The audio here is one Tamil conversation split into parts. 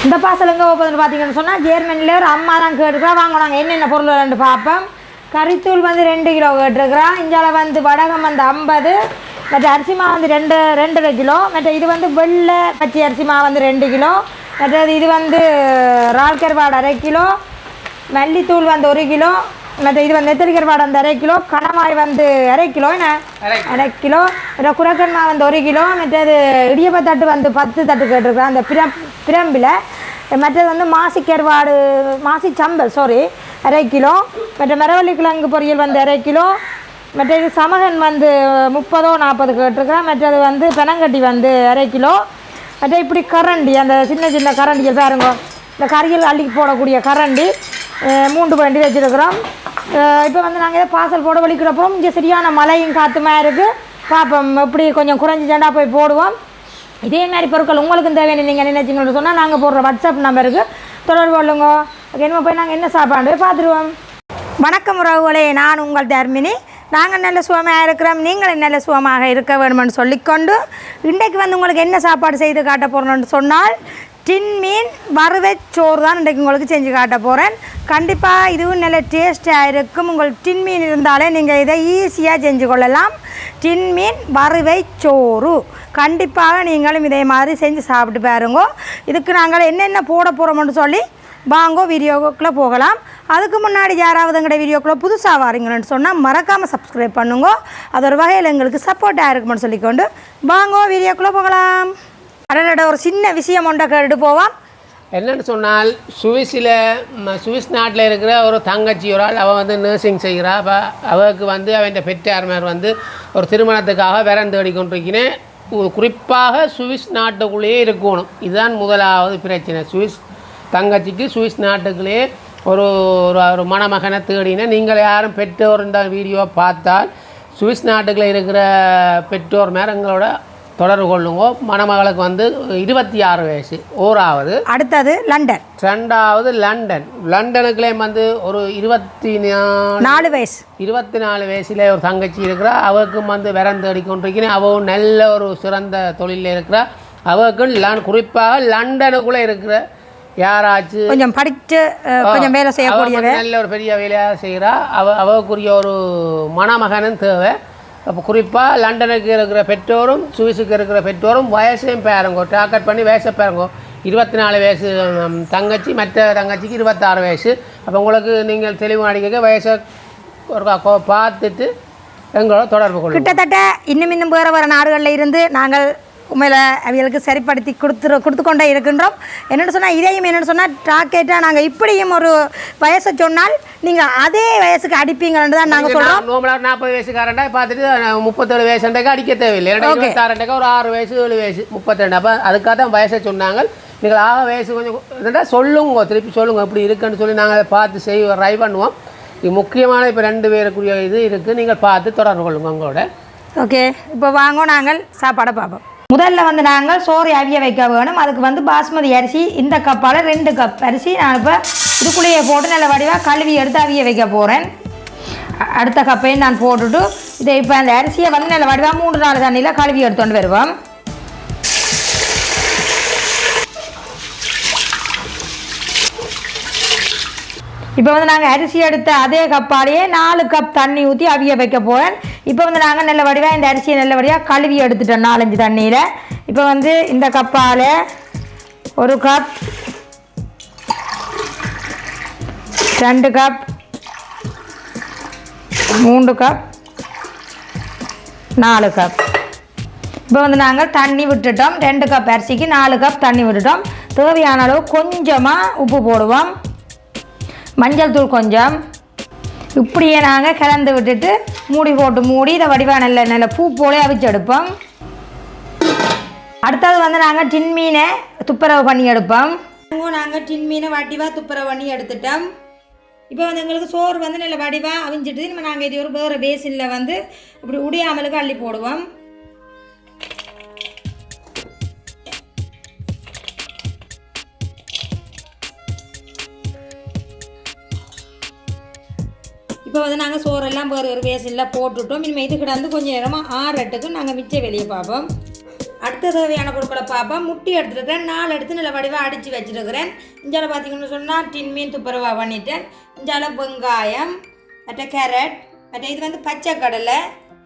இந்த பார்சல் எங்கே ஓப்பன் பார்த்தீங்கன்னு சொன்னால் ஜெர்மனியில் ஒரு அம்மா தான் கேட்டுக்கிறா வாங்கினாங்க என்னென்ன பொருள் ரெண்டு பார்ப்போம். கறித்தூள் வந்து 2 கிலோ கேட்டுருக்குறான். இஞ்சால வந்து வடகம் வந்து 50, மற்ற அரிசி மாவு வந்து 2.5 கிலோ, மற்ற இது வந்து வெள்ளை பச்சை அரிசி மாவு வந்து 2 கிலோ, மற்றது இது வந்து இறால் கருவாடு 1/2 கிலோ, மல்லித்தூள் வந்து 1 கிலோ, மற்ற இது வந்து நெத்தலி கருவாடு வந்து 1/2 கிலோ, கணவாய் வந்து 1/2 கிலோ, என்ன 1/2 கிலோ, மற்ற குரக்கன் மாவு வந்து 1 கிலோ, மற்றது இடியப்பத்தட்டு வந்து 10 தட்டு கேட்டிருக்கிறேன் அந்த பிரம்பில், மற்றது வந்து மாசி கருவாடு மாசி சம்பல் 1/2 கிலோ, மற்ற மரவள்ளி கிழங்கு பொரியல் வந்து 1/2 கிலோ, மற்ற இது சமகன் வந்து 30-40 கேட்டிருக்கிறேன், மற்றது வந்து பெனங்கட்டி வந்து 1/2 கிலோ, மற்ற இப்படி கரண்டி அந்த சின்ன கரண்டிகள் பாருங்க, இந்த கறிகள் அள்ளி போடக்கூடிய கரண்டி 3 வண்டி வச்சுருக்கிறோம். இப்போ வந்து நாங்கள் ஏதோ பார்சல் போட வலிக்கிறப்போம் இங்கே சரியான மழையும் காற்றுமா இருக்குது. பார்ப்போம் எப்படி கொஞ்சம் குறைஞ்சிச்சேண்டா போய் போடுவோம். இதே மாதிரி பொருட்கள் உங்களுக்கும் தேவையான நீங்கள் நினைச்சிங்கன்னு சொன்னால் நாங்கள் போடுற வாட்ஸ்அப் நம்பருக்கு தொடர்பு கொள்ளுங்க. என்ன போய் நாங்கள் என்ன சாப்பாடு பார்த்துருவோம். வணக்கம் உறவுகளே, நான் உங்கள் தர்மினி. நாங்கள் நல்ல சுகமாக இருக்கிறோம், நீங்களும் நல்ல சுகமாக இருக்க வேணுமென்னு சொல்லிக்கொண்டு இன்றைக்கு வந்து உங்களுக்கு என்ன சாப்பாடு செய்து காட்ட போகிறோன்னு சொன்னால் டின் மீன் வறுவை சோறு தான் இன்றைக்கு உங்களுக்கு செஞ்சு காட்ட போகிறேன். கண்டிப்பாக இதுவும் நல்ல டேஸ்ட்டாக இருக்கும். உங்களுக்கு டின் மீன் இருந்தாலே நீங்கள் இதை ஈஸியாக செஞ்சு கொள்ளலாம். டின் மீன் வறுவை சோறு கண்டிப்பாக நீங்களும் இதே மாதிரி செஞ்சு சாப்பிட்டு பாருங்க. இதுக்கு நாங்கள் என்னென்ன போட போகிறோம்னு சொல்லி வாங்கோ வீடியோக்குள்ளே போகலாம். அதுக்கு முன்னாடி யாராவது எங்களோட வீடியோக்குள்ளே புதுசாக வாரீங்கன்னு சொன்னால் மறக்காமல் சப்ஸ்கிரைப் பண்ணுங்க. அது ஒரு வகையில் எங்களுக்கு சப்போர்ட்டாக இருக்குமென்னு சொல்லிக்கொண்டு வாங்கோ வீடியோக்குள்ளே போகலாம். அதனோட ஒரு சின்ன விஷயம் ஒன்றை கேட்டு போவோம். என்னென்னு சொன்னால் சுவிஸ் நாட்டில் இருக்கிற ஒரு தங்கச்சி ஒரு ஆள் அவள் வந்து நர்சிங் செய்கிறா. அப்போ அவளுக்கு வந்து அவன் பெற்றார்மார் வந்து ஒரு திருமணத்துக்காக வேறம் தேடிக்கொண்டிருக்கிறேன். குறிப்பாக சுவிஸ் நாட்டுக்குள்ளேயே இருக்கணும். இதுதான் முதலாவது பிரச்சனை. தங்கச்சிக்கு சுவிஸ் நாட்டுக்குள்ளேயே ஒரு மணமகனை தேடினேன். நீங்கள் யாரும் பெற்றோர் இந்த வீடியோவை பார்த்தால் சுவிஸ் நாட்டுக்குள்ளே இருக்கிற பெற்றோர் மேலே எங்களோட தொடர்பு கொள்ளுங்க. மணமகளுக்கு வந்து 26 வயசு. ஓராவது அடுத்தது லண்டன், 2வது லண்டனுக்குள்ளே வந்து ஒரு 24 வயசு 24 வயசில் ஒரு தங்கச்சி இருக்கிறா. அவளுக்கும் வந்து விரம் தேடிக்கொண்டிருக்கிறேன். அவள் நல்ல ஒரு சிறந்த தொழிலில் இருக்கிறா. அவளுக்கு குறிப்பாக லண்டனுக்குள்ளே இருக்கிற யாராச்சும் கொஞ்சம் படித்து கொஞ்சம் வேலை செய்யக்கூடிய நல்ல ஒரு பெரிய வேலையாக செய்கிறா. அவளுக்குரிய ஒரு மணமகனும் தேவை. அப்போ குறிப்பாக லண்டனுக்கு இருக்கிற பெற்றோரும் சுவிஸுக்கு இருக்கிற பெற்றோரும் வயசையும் பாருங்கோ, டார்கெட் பண்ணி வயசை பாருங்கோ. 24 வயசு தங்கச்சி, மற்ற தங்கச்சிக்கு 26 வயசு. அப்போ உங்களுக்கு நீங்கள் தெளிவு அடிக்க வயசை ஒரு பார்த்துட்டு எங்களோட தொடர்பு கொள்ளும். கிட்டத்தட்ட இன்னும் வேறு நாடுகளில் இருந்து நாங்கள் உண்மையில் அவர்களுக்கு சரிப்படுத்தி கொடுத்து கொண்டே இருக்கின்றோம். என்னென்னு சொன்னால் இதையும் என்னென்னு சொன்னால் டார்கெட்டாக நாங்கள் இப்படியும் ஒரு வயசை சொன்னால் நீங்கள் அதே வயசுக்கு அடிப்பீங்கன்னு தான் நாங்கள் சொல்கிறோம். நோம்பலாக 40 வயசுக்காரண்டா பார்த்துட்டு 37 வயசுண்டக்கு அடிக்க தேவையில்லை. 26 ஒரு 6 வயசு 7 வயசு 32. அப்போ அதுக்காக தான் வயசை சொன்னாங்க. நீங்கள் வயசு கொஞ்சம் என்னடா சொல்லுங்க, திருப்பி சொல்லுங்கள் எப்படி இருக்குன்னு சொல்லி நாங்கள் பார்த்து ட்ரை பண்ணுவோம். இது முக்கியமான இப்போ 2 பேருக்குரிய இது இருக்குது. நீங்கள் பார்த்து தொடர்பு கொள்ளுங்க உங்களோட. ஓகே, இப்போ வாங்க நாங்கள் சாப்பாடை பார்ப்போம். முதல்ல வந்து நாங்கள் சோறு அவிய வைக்க வேணும். அதுக்கு வந்து பாஸ்மதி அரிசி இந்த கப்பால் 2 கப் அரிசி நான் இப்போ இதுக்குள்ளேயே போட்டு நல்ல வடிவாக கழுவி எடுத்து அவிய வைக்க போகிறேன். அடுத்த கப்பையும் நான் போட்டுட்டு இதை இப்போ அந்த அரிசியை வந்து நல்ல வடிவாக 3-4 தண்ணியில் கழுவி எடுத்துகிட்டு வருவோம். இப்போ வந்து நாங்கள் அரிசி எடுத்த அதே கப்பாலேயே 4 கப் தண்ணி ஊற்றி அவிய வைக்க போகிறேன். இப்போ வந்து நாங்கள் நல்ல வடிவாக இந்த அரிசியை நல்ல வடிவாக கழுவி எடுத்துட்டோம் 4-5 தண்ணியில். இப்போ வந்து இந்த கப்பால் 1 கப், 2 கப், 3 கப், 4 கப். இப்போ வந்து நாங்கள் தண்ணி விட்டுட்டோம். 2 கப் அரிசிக்கு 4 கப் தண்ணி விட்டுட்டோம். தேவையான அளவு கொஞ்சமாக உப்பு போடுவோம், மஞ்சள் தூள் கொஞ்சம். இப்படியே நாங்கள் கலந்து விட்டுட்டு மூடி இதை வடிவாக நல்ல பூ போலே அவிச்சு எடுப்போம். அடுத்தது வந்து நாங்கள் டின் மீனை துப்புரவு பண்ணி எடுப்போம். நாங்கள் டின் மீனை வடிவாக துப்புரவு பண்ணி எடுத்துட்டோம். இப்போ வந்து எங்களுக்கு சோறு வந்து நல்ல வடிவாக அவிஞ்சிட்டு நம்ம நாங்கள் இது ஒரு வேறு பேசினில் வந்து இப்படி உடையாமலுக்கு அள்ளி போடுவோம். இப்போ வந்து நாங்கள் சோறெல்லாம் வேறு ஒரு பேசினில் போட்டுவிட்டோம். இனிமேல் இதுக்கிட்ட வந்து கொஞ்சம் நேரமாக ஆறட்டுக்கு நாங்கள் மிச்சம் வெளியே பார்ப்போம். அடுத்த தேவையான பொருட்களை பார்ப்போம். முட்டி எடுத்துருக்கிறேன், 4 எடுத்து நல்ல வடிவாக அடித்து வச்சுருக்கிறேன். இஞ்சால பார்த்தீங்கன்னு சொன்னால் டின் மீன் துப்புரவா பண்ணிட்டேன். இஞ்சால வெங்காயம், மற்ற கேரட், மற்ற இது வந்து பச்சை கடலை,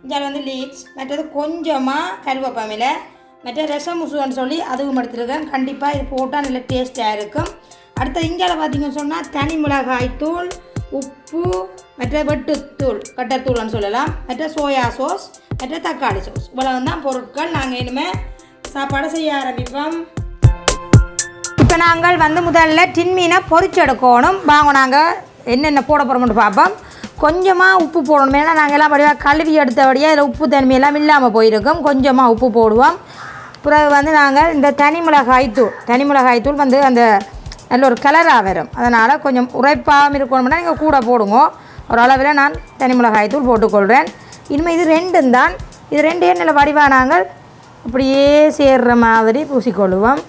இஞ்சால வந்து லீக்ஸ், மற்றது கொஞ்சமாக கருவேப்பமிலை, மற்ற ரசம் முசுன்னு சொல்லி அதுவும் எடுத்துருக்கேன். கண்டிப்பாக இது போட்டால் நல்ல டேஸ்ட்டாக இருக்கும். அடுத்த இஞ்சால பார்த்தீங்கன்னு சொன்னால் தனி மிளகாய் தூள், உப்பு, மற்ற வெட்டுத்தூள் கட்டத்தூள்னு சொல்லலாம், மற்ற சோயா சோஸ், மற்ற தக்காளி சோஸ், இவ்வளவு தான் பொருட்கள். நாங்கள் இனிமேல் சாப்பாடு செய்ய ஆரம்பிப்போம். இப்போ நாங்கள் வந்து முதல்ல டின் மீனை பொரிச்செடுக்கணும். வாங்க நாங்கள் என்னென்ன போட போகிறோம்னு பார்ப்போம். கொஞ்சமாக உப்பு போடணும், ஏன்னா நாங்கள் எல்லாம் படியாக கழுவி எடுத்தபடியாக இதில் உப்பு தன்மையெல்லாம் இல்லாமல் போயிருக்கும். கொஞ்சமாக உப்பு போடுவோம். பிறகு வந்து நாங்கள் இந்த தனி மிளகாய் தூள் வந்து அந்த நல்ல ஒரு கலராக வரும், அதனால் கொஞ்சம் உரைப்பாகவும் இருக்கணும்னா நீங்கள் கூட போடுங்க. ஒரு அளவில் நான் தனி மிளகாய் தூள் போட்டுக்கொள்கிறேன். இனிமேல் இது ரெண்டும் தான், இது ரெண்டே நல்ல வடிவாக நாங்கள் அப்படியே சேர்கிற மாதிரி பூசிக்கொள்ளுவோம்.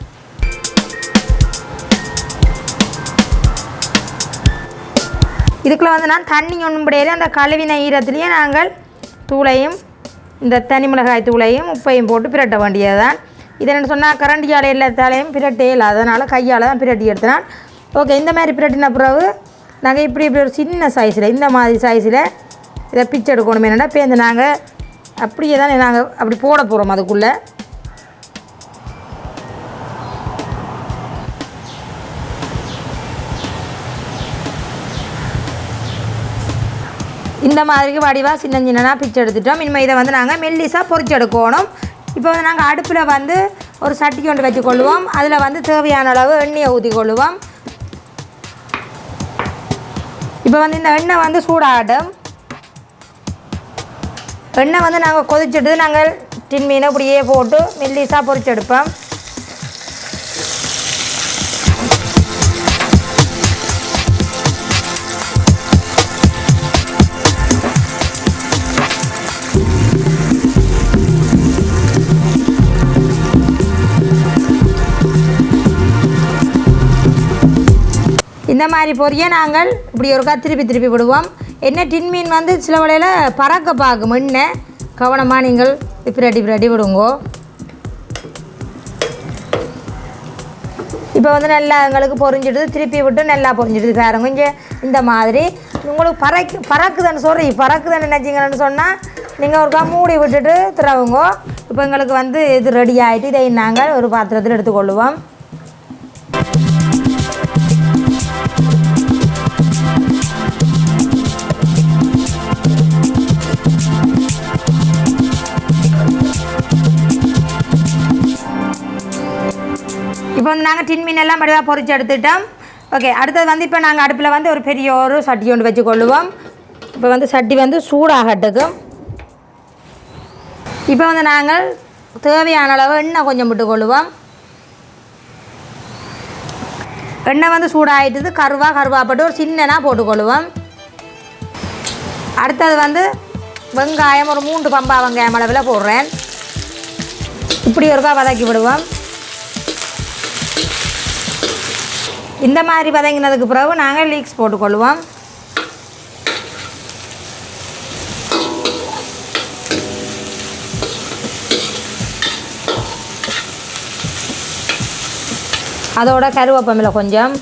இதுக்குள்ளே வந்து நான் தண்ணி ஒன்றும் கிடையாது, அந்த கழுவின ஈரத்துலேயே நாங்கள் தூளையும் இந்த தனி மிளகாய் தூளையும் உப்பையும் போட்டு பிரட்ட வேண்டியது தான். இது என்ன சொன்னால் கரண்டியால் எல்லாத்தாலையும் பிரட்டே இல்லை, அதனால் கையால் தான் பிரட்டி எடுத்தினான். ஓகே, இந்த மாதிரி பிரட்டின பிறகு நாங்கள் இப்படி ஒரு சின்ன சைஸில் இந்த மாதிரி சைஸில் இதை பிச்சு எடுக்கணும். என்னென்னா இப்போ நாங்கள் அப்படியே தான் நாங்கள் அப்படி போட போகிறோம். அதுக்குள்ளே இந்த மாதிரிக்கு வடிவாக சின்ன சின்னதாக பிச்சு எடுத்துட்டோம். இனிமேல் இதை வந்து நாங்கள் மெல்லிஸாக பொரிச்சு எடுக்கணும். இப்போ வந்து நாங்கள் அடுப்பில் வந்து ஒரு சட்டி கொண்டு வச்சுக்கொள்வோம். அதில் வந்து தேவையான அளவு எண்ணெயை ஊற்றிக்கொள்ளுவோம். இப்போ வந்து இந்த எண்ணெய் வந்து சூடாகட்டும். எண்ணெய் வந்து நாங்கள் கொதிச்சுட்டு நாங்கள் டின் மீனை இப்படியே போட்டு மெல்லிஸாக பொரிச்சு எடுப்போம். இந்த மாதிரி பொரிய நாங்கள் இப்படி ஒருக்கா திருப்பி விடுவோம். என்ன டின் மீன் வந்து சில வேளையில் பறக்க பார்க்கும், எண்ணெய் கவனமாக நீங்கள் பிரட்டி விடுங்கோ. இப்போ வந்து நல்லா எங்களுக்கு பொரிஞ்சிடுது, திருப்பி விட்டு நல்லா பொரிஞ்சிடுது பாருங்க. கொஞ்சம் இந்த மாதிரி உங்களுக்கு பறக்குதுன்னு பறக்குதுன்னு நினச்சிங்கன்னு சொன்னால் நீங்கள் ஒருக்கா மூடி விட்டுட்டு திறவுங்கோ. இப்போ எங்களுக்கு வந்து இது ரெடி ஆகிட்டு இதை நாங்கள் ஒரு பாத்திரத்தில் எடுத்துக்கொள்ளுவோம். இப்போ வந்து நாங்கள் டின் மீன் எல்லாம் வடிவாக பொரிச்சு எடுத்துட்டோம். ஓகே, அடுத்தது வந்து இப்போ நாங்கள் அடுப்பில் வந்து ஒரு பெரிய ஒரு சட்டி கொண்டு வச்சுக்கொள்ளுவோம். இப்போ வந்து சட்டி வந்து சூடாகட்டுக்கும். இப்போ வந்து நாங்கள் தேவையான அளவு எண்ணெய் கொஞ்சம் விட்டுக்கொள்ளுவோம். எண்ணெய் வந்து சூடாகிட்டது, கருவாப்பட்டு ஒரு சின்னனா போட்டுக்கொள்ளுவோம். அடுத்தது வந்து வெங்காயம் ஒரு 3 பம்பா வெங்காயம் அளவில் போடுறேன். இப்படி ஒருக்கா வதக்கி விடுவோம். இந்த மாதிரி வதங்கினதுக்கு பிறகு நாங்கள் லீக்ஸ் போட்டுக்கொள்வோம். அதோட கருவேப்பமில்லை கொஞ்சம்,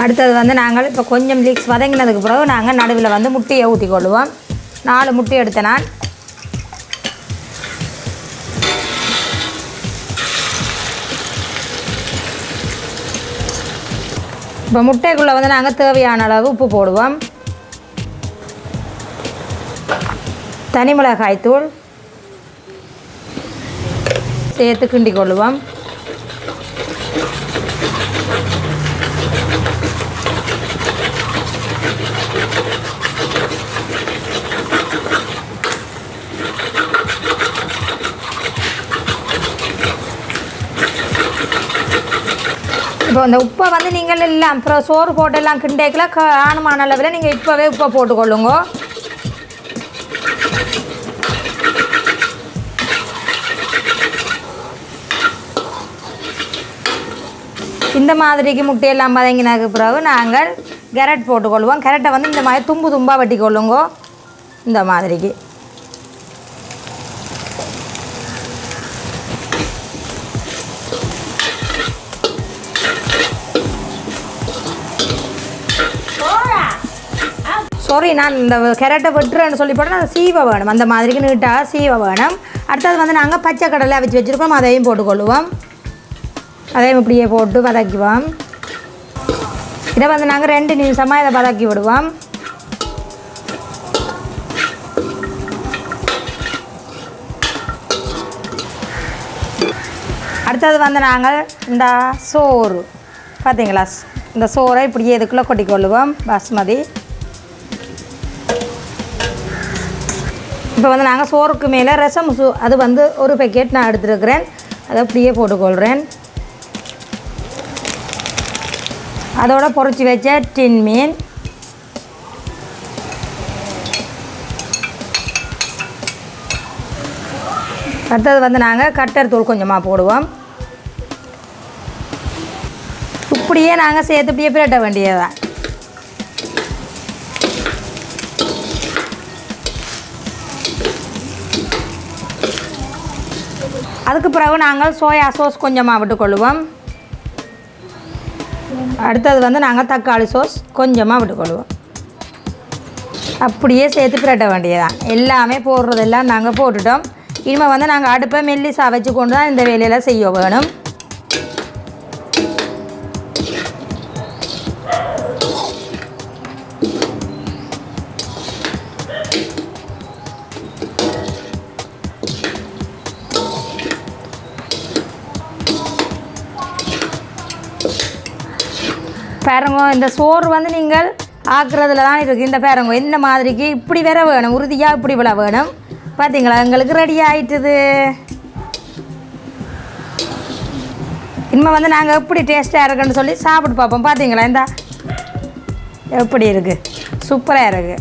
அடுத்தது வந்து நாங்கள் இப்போ கொஞ்சம் லீக்ஸ் வதங்கினதுக்கு பிறகு நாங்கள் நடுவில் வந்து முட்டையை ஊற்றிக்கொள்வோம். 4 முட்டை எடுத்த நான். இப்போ முட்டைக்குள்ளே வந்து நாங்கள் தேவையான அளவு உப்பு போடுவோம். தனி மிளகாய் தூள் சேர்த்து கிண்டி கொள்ளுவோம். இப்போ இந்த உப்பை வந்து நீங்கள் எல்லாம் அப்புறம் சோறு போட்டெல்லாம் கிண்டேக்கில் ஆணுமான அளவில் நீங்கள் இப்போவே உப்பை போட்டுக்கொள்ளுங்க. இந்த மாதிரிக்கு முட்டையெல்லாம் வதங்கினதுக்கு பிறகு நாங்கள் கேரட் போட்டுக்கொள்வோம். கேரட்டை வந்து இந்த மாதிரி தும்பாக வெட்டி கொள்ளுங்க. இந்த மாதிரிக்கு சாரி நான் இந்த கேரட்டை வெட்டுறேன்னு சொல்லி போட்டால் அது சீவை வேணும், அந்த மாதிரிக்கு நீட்டாக சீவை வேணும். அடுத்தது வந்து நாங்கள் பச்சை கடலை அவிச்சு வச்சுருக்கோம், அதையும் போட்டுக்கொள்ளுவோம். அதையும் இப்படியே போட்டு வதக்குவோம். இதை வந்து நாங்கள் 2 நிமிஷமாக இதை வதக்கி விடுவோம். அடுத்தது வந்து நாங்கள் இந்த சோறு பார்த்தீங்களா, இந்த சோறை இப்படியே இதுக்குள்ளே கொட்டிக்கொள்ளுவோம், பாஸ்மதி. இப்போ வந்து நாங்கள் சோறுக்கு மேலே ரசம் அது வந்து ஒரு பேக்கெட் நான் எடுத்துருக்கிறேன், அதை அப்படியே போட்டுக்கொள்கிறேன். அதோட பொரிச்சு வச்ச டின் மீன், அடுத்தது வந்து நாங்கள் கட்டர் தூள் கொஞ்சமாக போடுவோம். இப்படியே நாங்கள் சேர்த்து இப்படியே பிரட்ட வேண்டியதுதான். அதுக்கு பிறகு நாங்கள் சோயா சாஸ் கொஞ்சமாக விட்டுக்கொள்ளுவோம். அடுத்தது வந்து நாங்கள் தக்காளி சாஸ் கொஞ்சமாக விட்டுக்கொள்ளுவோம். அப்படியே சேர்த்து பிரட்ட வேண்டியதுதான். எல்லாமே போடுறதெல்லாம் நாங்கள் போட்டுட்டோம். இனிமேல் வந்து நாங்கள் அடுப்பை மெல்லிசா வச்சு கொண்டு தான் இந்த வேலையெல்லாம் செய்ய வேணும். பாருங்க, இந்த சோறு வந்து நீங்கள் ஆக்குறதுல தான் இருக்குது. இந்த பாருங்க இந்த மாதிரிக்கு இப்படி வேற வேணும், உறுதியாக இப்படி விழ வேணும். பார்த்தீங்களா, எங்களுக்கு ரெடி ஆகிட்டுது. இனிமேல் வந்து நாங்கள் எப்படி டேஸ்ட்டாக இருக்குன்னு சொல்லி சாப்பிட்டு பார்ப்போம். பார்த்தீங்களா இந்த எப்படி இருக்குது, சூப்பராக இருக்குது.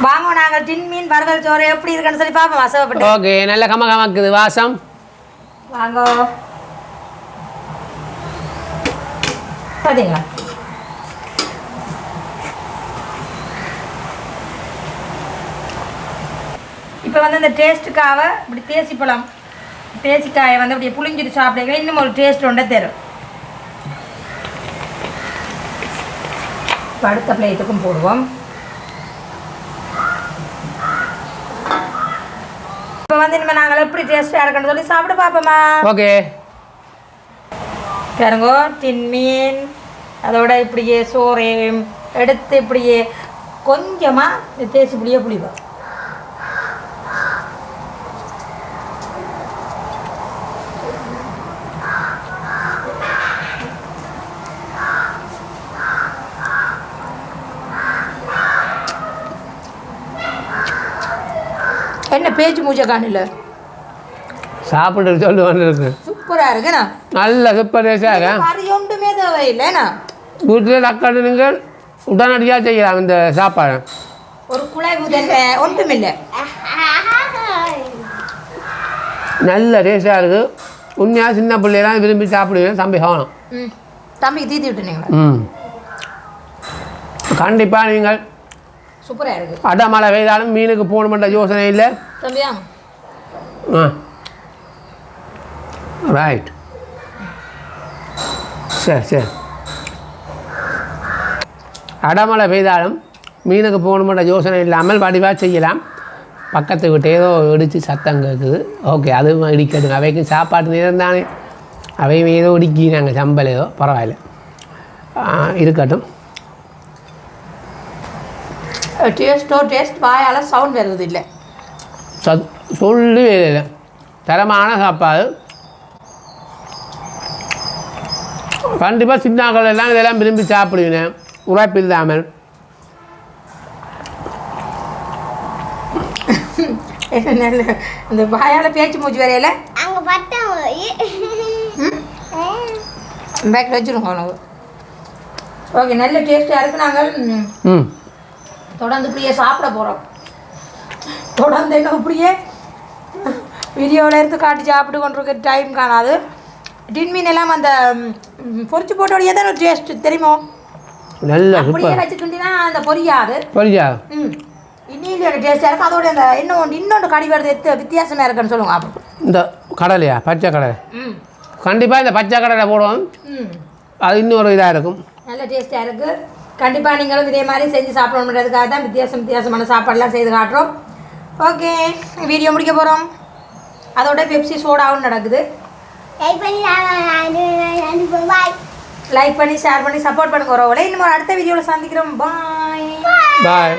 வாங்க நாங்கள் டின் மீன் வறுவல் சோறு எப்படி இருக்குன்னு சொல்லி பார்ப்போம். வாசப்பட்டு ஓகே, நல்ல கமகமாக்குது வாசம். வாங்க பார்த்தீங்களா, இப்போ வந்து இந்த டேஸ்ட்டுக்காக இப்படி தேசிப்பழம் தேசிக்காயை வந்து அப்படியே புளிஞ்சிட்டு சாப்பிடுங்க, இன்னும் ஒரு டேஸ்ட் ஒன்றை தரும். இப்போ அடுத்த பிளேட்டுக்கும் போடுவோம். இப்போ வந்து இனிமேல் நாங்கள் எப்படி டேஸ்ட்டாக இருக்குன்னு சொல்லி சாப்பிட்டு பார்ப்போமா. ஓகே பாருங்கோ, டின் மீன் அதோட இப்படியே சோறு எடுத்து இப்படியே கொஞ்சமாக தேசி இப்படியே புளிவோம். என்ன பேச்சு மூச்சை காணல, சாப்பிட்டு சொல்லு வந்துருக்கு. சூப்பராக இருக்குண்ணா, நல்ல சூப்பர் டேஸ்டாக. கறி ஒன்றுமே தேவையில்லைண்ணா. வீட்டில் தக்காளி நீங்கள் உடனடியாக செய்யலாம் இந்த சாப்பாடு. ஒரு குழாய் ஊதல்ல ஒன்றுமில்லை, நல்ல டேஸ்டாக இருக்குது. உண்மையாக சின்ன பிள்ளைலாம் விரும்பி சாப்பிடுவேன். தம்பி காணும். தம்பிக்கு தீத்தி விட்டுனீங்களா? கண்டிப்பாக நீங்கள் சூப்பராக இருக்குது. அடமழை பெய்தாலும் மீனுக்கு போகணுமென்ற யோசனை இல்லை தம்பியா. ரைட், சரி சரி. அடமழை பெய்தாலும் மீனுக்கு போகணுமென்ற யோசனை இல்லாமல் வடிவாக செய்யலாம். பக்கத்து விட்டு ஏதோ இடித்து சத்தம் கேட்குது. ஓகே, அதுவும் இடிக்கட்டும். அவைக்கும் சாப்பாட்டு நேரம் தானே, அவையும் ஏதோ இடிக்கி நாங்கள் சம்பல் ஏதோ பரவாயில்ல இருக்கட்டும். டேஸ்ட் வாயால் சவுண்ட் வருது இல்லை, சொல்லி இல்லை. தரமான சாப்பாடு. கண்டிப்பாக சின்னாக்கள் எல்லாம் இதெல்லாம் விரும்பி சாப்பிடுவேன், உழைப்பு இல்லாமல். இந்த வாயால் பேச்சு மூச்சு வரையில பேக்கில் வச்சுருக்கோம் உனக்கு. ஓகே, நல்ல டேஸ்ட்டாக இருக்குது. நாங்கள் தொடர்ந்து இப்படியே சாப்பிட போகிறோம். தொடர்ந்து என்ன இப்படியே வீடியோவில் இருந்து காட்டி சாப்பிட்டு கொண்டிருக்க டைம் காணாது. டின் மீன் எல்லாம் அந்த பொரிச்சு போட்டோடையே தான் டேஸ்ட் தெரியுமோ, நல்ல அப்படியே வச்சுக்கிட்டீங்கன்னா அந்த பொரியாது. இன்னொரு டேஸ்ட்டாக இருக்கும். அதோட அந்த இன்னொன்று கடி வருது வித்தியாசமாக இருக்குன்னு சொல்லுங்க. அப்புறம் இந்த கடலையா, பச்சை கடலை. கண்டிப்பாக இந்த பச்சை கடலை போடுவோம், அது இன்னொரு இதாக இருக்கும். நல்ல டேஸ்ட்டாக இருக்குது. கண்டிப்பாக நீங்களும் இதே மாதிரி செஞ்சு சாப்பிடணுன்றதுக்காக தான் வித்தியாசமான சாப்பாடுலாம் செய்து காட்டுறோம். ஓகே, வீடியோ முடிக்க போகிறோம். அதோட பெப்சி சோடாவும் நடக்குது. லைக் பண்ணி ஷேர் பண்ணி சப்போர்ட் பண்ணுங்க. ஒரு இன்னும் அடுத்த வீடியோவில் சந்திக்கிறோம். பாய் பாய்.